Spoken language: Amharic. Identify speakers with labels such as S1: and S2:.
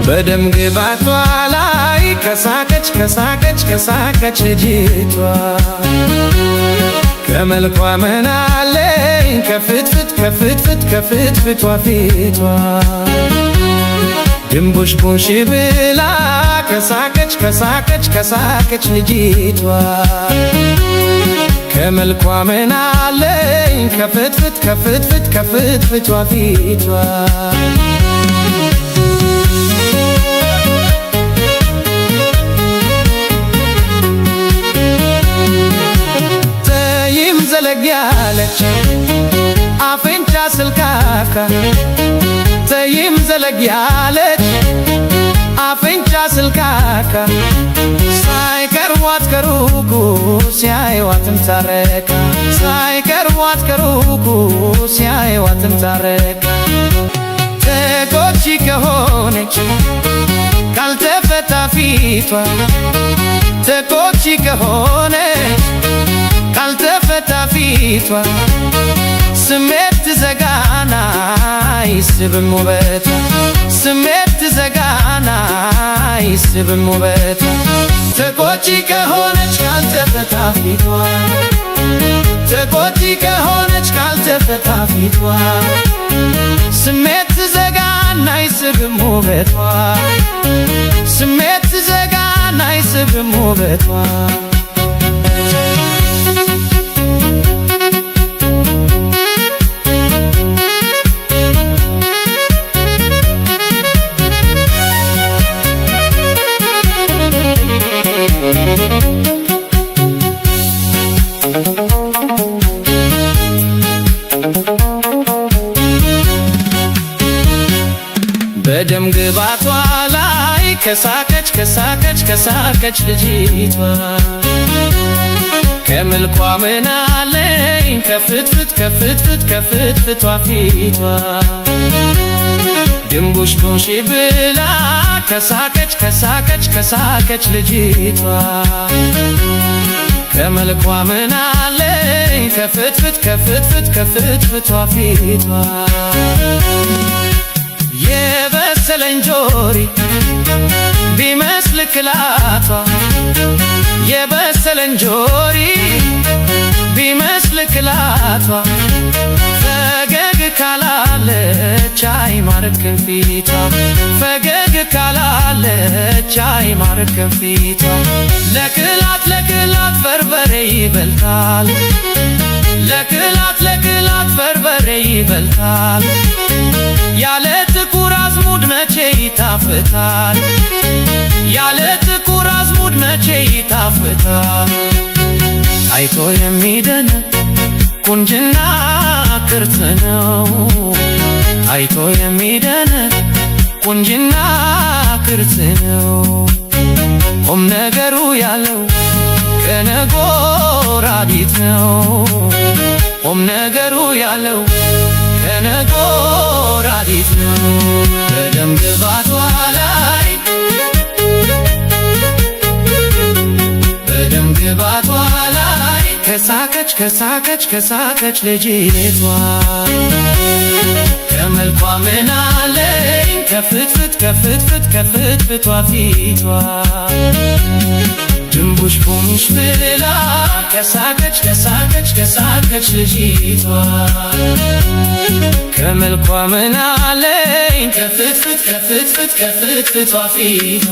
S1: በደም ግባቷ ላይ ከሳቀች ከሳቀች ከሳቀች ልጅቷ ከመልኳ ምናለኝ ከፍትፍት ከፍትፍት ከፍትፍቷ ፊቷ ድንቡሽ ቡሽ ብላ ከሳቀች ከሳቀች ከሳቀች ልጅቷ ከመልኳ ምናለኝ ከፍትፍት ከፍትፍት ከፍትፍቷ ፊቷ ተይም ዘለግ ያለች አፍንጫ ስልካካ ተይም ዘለግ ያለች አፍንጫ ስልካካ ሳይቀርቧት ከሩቁ ሲያዩዋትም ታረካ ሳይቀርቧት ከሩቁ ሲያዩዋትም ታረካ ተጎጂ ከሆነች ካልተፈታ ፊቷ ተጎጂ ከሆነች ካልተፈታ ፊቷ ስሜት ትዘጋና አይስብም ውበቷ ስሜት ትዘጋና አይስብም ውበቷ ተጎጂ ከሆነች ካልተፈታ ፊቷ ተጎጂ ከሆነች ካልተፈታ ፊቷ ስሜት ትዘጋና አይስብም ውበቷ ስሜት ትዘጋና አይስብም ውበቷ በደም ግባቷ ላይ ከሳቀች ከሳቀች ከሳቀች ልጅቷ ከመልኳ ምናለኝ ከፍትፍት ከፍትፍት ከፍትፍቷ ፊቷ ድንቡሽ ቡሽ ብላ ከሳቀች ከሳቀች ከሳቀች ልጅቷ ከመልኳ ምናለኝ ከፍትፍት ከፍትፍት ከፍትፍቷ ፊቷ የበሰለ እንጆሪ ቢመስል ክላቷ የበሰለ እንጆሪ ቢመስል ክላቷ ፈገግ ካላለች አይማርክም ፊቷ ፈገግ ካላለች አይማርክም ፊቷ ለክላት ለክላት በርበሬ ይበልጣል ለክላት ለክላት በርበሬ ይበልጣል ያለ ጥቁር አዝሙድ መቼ ይጣፍጣል ያለ ጥቁር አዝሙድ መቼ ይጣፍጣል አይቶ የሚደንቅ ቁንጅና ቅርጽ ነው አይቶ የሚደንቅ ቁንጅና ቅርጽ ነው ቁም ነገሩ ያለው ከነጎራዲት ነው ቁም ነገሩ ያለው ከነጎራዲት ነው በደም ግባቷ ላይ በደም ግባቷ ላይ ከሳቀች ከሳቀች ከሳቀች ልጅቷ ከመልኳ ምናለኝ ከፍትፍት ከፍትፍት ከፍትፍቷ ፊቷ ድንቡሽ ቡሽ ብላ ከሳቀች ከሳቀች ከሳቀች ልጅቷ ከመልኳ ምናለኝ ከፍትፍት ከፍትፍት ከፍትፍቷ ፊቷ